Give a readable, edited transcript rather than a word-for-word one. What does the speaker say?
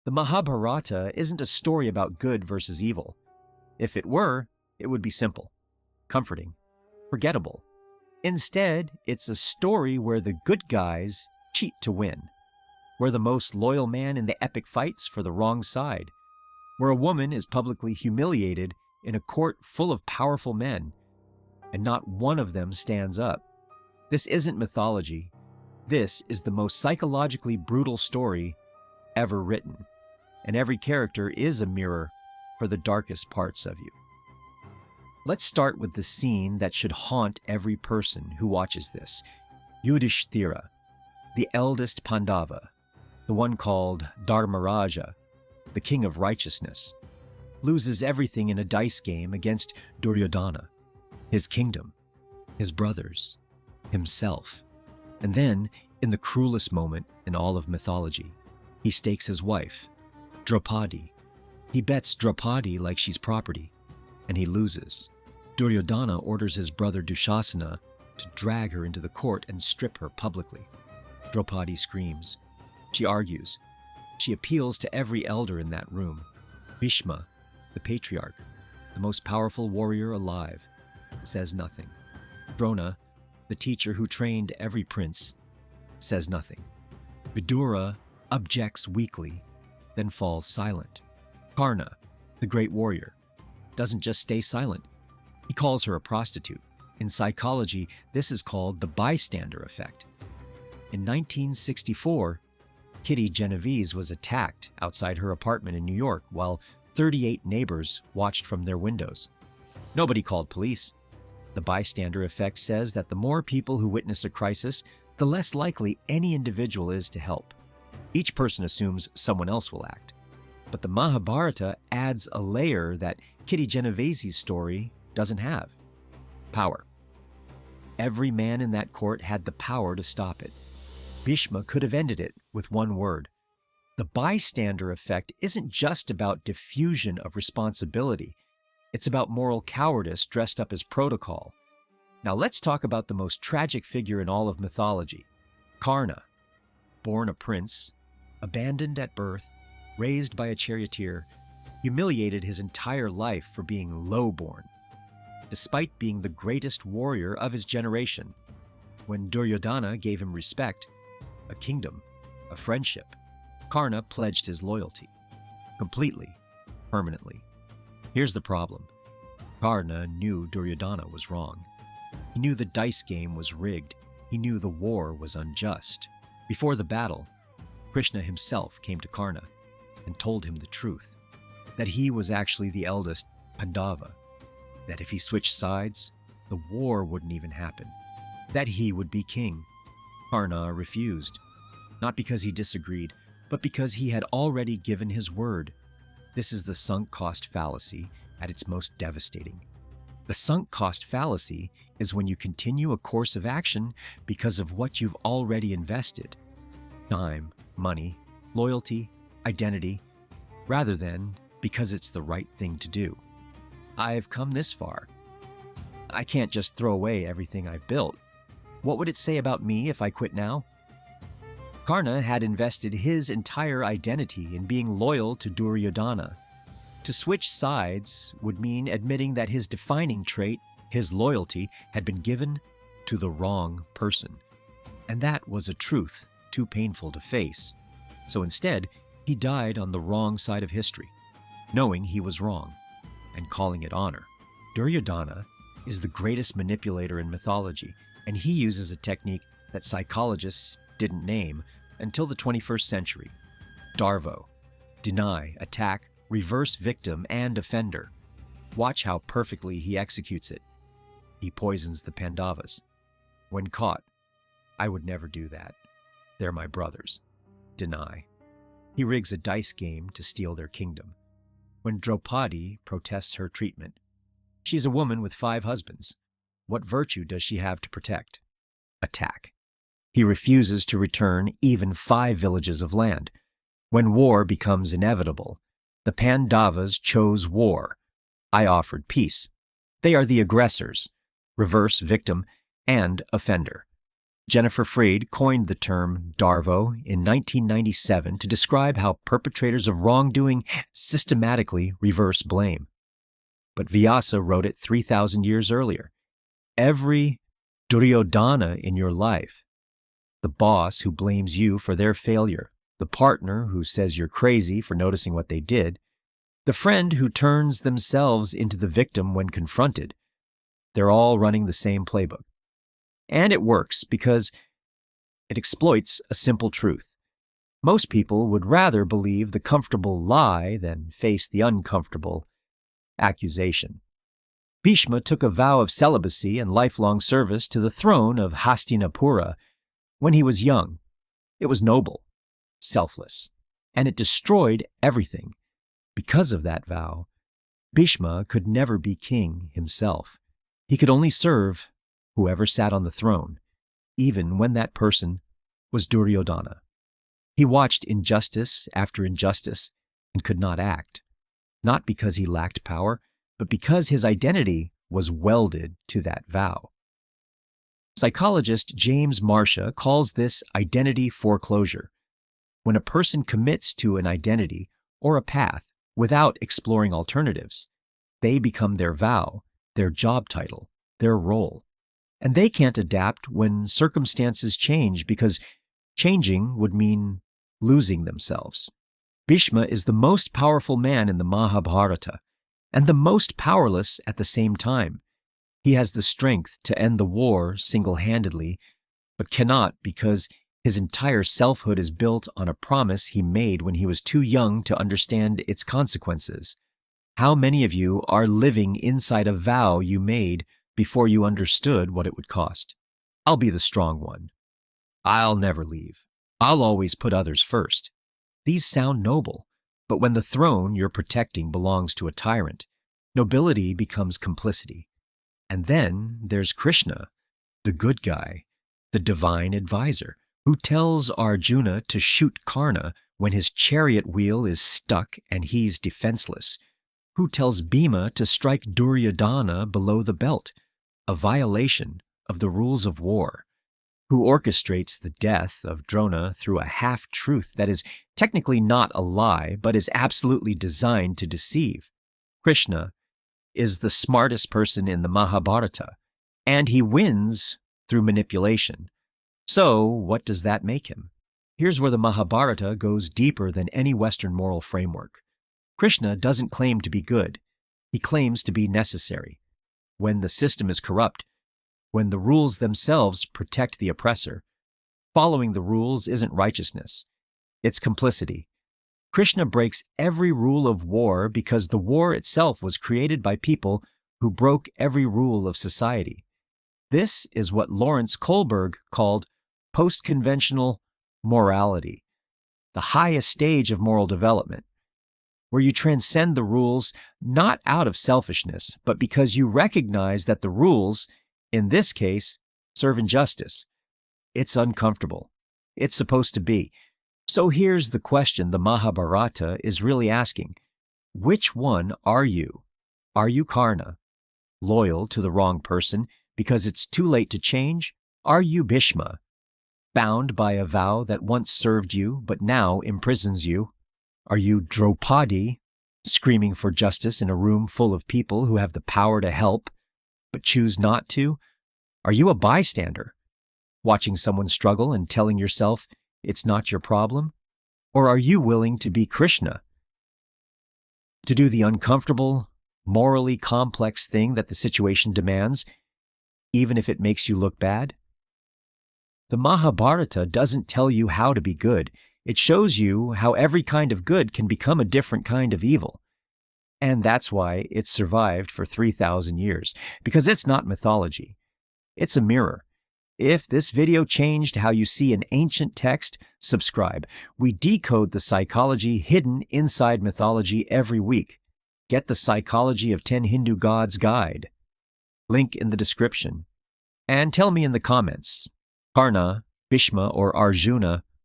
The Mahabharata isn't a story about good versus evil. If it were, it would be simple, comforting, forgettable. Instead, it's a story where the good guys cheat to win, where the most loyal man in the epic fights for the wrong side, where a woman is publicly humiliated in a court full of powerful men, and not one of them stands up. This isn't mythology. This is the most psychologically brutal story ever written, and every character is a mirror for the darkest parts of you. Let's start with the scene that should haunt every person who watches this. Yudhishthira, the eldest Pandava, the one called Dharmaraja, the king of righteousness, loses everything in a dice game against Duryodhana, his kingdom, his brothers, himself. And then, in the cruelest moment in all of mythology, he stakes his wife, Draupadi. He bets Draupadi like she's property, and he loses. Duryodhana orders his brother Dushasana to drag her into the court and strip her publicly. Draupadi screams. She argues. She appeals to every elder in that room. Bhishma, the patriarch, the most powerful warrior alive, says nothing. Drona, the teacher who trained every prince, says nothing. Vidura objects weakly, then falls silent. Karna, the great warrior, doesn't just stay silent. He calls her a prostitute. In psychology, this is called the bystander effect. In 1964, Kitty Genovese was attacked outside her apartment in New York while 38 neighbors watched from their windows. Nobody called police. The bystander effect says that the more people who witness a crisis, the less likely any individual is to help. Each person assumes someone else will act. But the Mahabharata adds a layer that Kitty Genovese's story doesn't have. Power. Every man in that court had the power to stop it. Bhishma could have ended it with one word. The bystander effect isn't just about diffusion of responsibility. It's about moral cowardice dressed up as protocol. Now let's talk about the most tragic figure in all of mythology, Karna. Born a prince, abandoned at birth, raised by a charioteer, humiliated his entire life for being low-born, despite being the greatest warrior of his generation. When Duryodhana gave him respect, a kingdom, a friendship, Karna pledged his loyalty. Completely, permanently. Here's the problem. Karna knew Duryodhana was wrong. He knew the dice game was rigged. He knew the war was unjust. Before the battle, Krishna himself came to Karna and told him the truth, that he was actually the eldest Pandava, that if he switched sides, the war wouldn't even happen, that he would be king. Karna refused, not because he disagreed, but because he had already given his word. This is the sunk cost fallacy at its most devastating. The sunk cost fallacy is when you continue a course of action because of what you've already invested. Time, money, loyalty, identity, rather than because it's the right thing to do. I've come this far. I can't just throw away everything I've built. What would it say about me if I quit now? Karna had invested his entire identity in being loyal to Duryodhana. To switch sides would mean admitting that his defining trait, his loyalty, had been given to the wrong person. And that was a truth too painful to face. So instead, he died on the wrong side of history, knowing he was wrong, and calling it honor. Duryodhana is the greatest manipulator in mythology, and he uses a technique that psychologists didn't name until the 21st century. Darvo. Deny, attack, reverse victim and offender. Watch how perfectly he executes it. He poisons the Pandavas. When caught, I would never do that. They're my brothers. Deny. He rigs a dice game to steal their kingdom. When Draupadi protests her treatment, she's a woman with 5 husbands. What virtue does she have to protect? Attack. He refuses to return even 5 villages of land. When war becomes inevitable, the Pandavas chose war. I offered peace. They are the aggressors, reverse victim, and offender. Jennifer Freed coined the term Darvo in 1997 to describe how perpetrators of wrongdoing systematically reverse blame. But Vyasa wrote it 3,000 years earlier. Every Duryodhana in your life, the boss who blames you for their failure, the partner who says you're crazy for noticing what they did, the friend who turns themselves into the victim when confronted, they're all running the same playbook. And it works because it exploits a simple truth. Most people would rather believe the comfortable lie than face the uncomfortable accusation. Bhishma took a vow of celibacy and lifelong service to the throne of Hastinapura when he was young. It was noble, selfless, and it destroyed everything. Because of that vow, Bhishma could never be king himself. He could only serve whoever sat on the throne, even when that person was Duryodhana. He watched injustice after injustice and could not act, not because he lacked power, but because his identity was welded to that vow. Psychologist James Marcia calls this identity foreclosure, when a person commits to an identity or a path without exploring alternatives. They become their vow, their job title, their role. And they can't adapt when circumstances change because changing would mean losing themselves. Bhishma is the most powerful man in the Mahabharata and the most powerless at the same time. He has the strength to end the war single-handedly, but cannot because his entire selfhood is built on a promise he made when he was too young to understand its consequences. How many of you are living inside a vow you made before you understood what it would cost? I'll be the strong one. I'll never leave. I'll always put others first. These sound noble, but when the throne you're protecting belongs to a tyrant, nobility becomes complicity. And then there's Krishna, the good guy, the divine advisor, who tells Arjuna to shoot Karna when his chariot wheel is stuck and he's defenseless, who tells Bhima to strike Duryodhana below the belt, a violation of the rules of war, who orchestrates the death of Drona through a half-truth that is technically not a lie, but is absolutely designed to deceive. Krishna is the smartest person in the Mahabharata, and he wins through manipulation. So, what does that make him? Here's where the Mahabharata goes deeper than any Western moral framework. Krishna doesn't claim to be good. He claims to be necessary. When the system is corrupt, when the rules themselves protect the oppressor, following the rules isn't righteousness. It's complicity. Krishna breaks every rule of war because the war itself was created by people who broke every rule of society. This is what Lawrence Kohlberg called post-conventional morality, the highest stage of moral development, where you transcend the rules not out of selfishness, but because you recognize that the rules, in this case, serve injustice. It's uncomfortable. It's supposed to be. So here's the question the Mahabharata is really asking. Which one are you? Are you Karna, loyal to the wrong person because it's too late to change? Are you Bhishma, bound by a vow that once served you but now imprisons you? Are you Draupadi, screaming for justice in a room full of people who have the power to help but choose not to? Are you a bystander, watching someone struggle and telling yourself it's not your problem? Or are you willing to be Krishna, to do the uncomfortable, morally complex thing that the situation demands, even if it makes you look bad? The Mahabharata doesn't tell you how to be good. It shows you how every kind of good can become a different kind of evil. And that's why it's survived for 3,000 years, because it's not mythology. It's a mirror. If this video changed how you see an ancient text, subscribe. We decode the psychology hidden inside mythology every week. Get the Psychology of 10 Hindu Gods guide. Link in the description. And tell me in the comments, Karna, Bhishma, or Arjuna,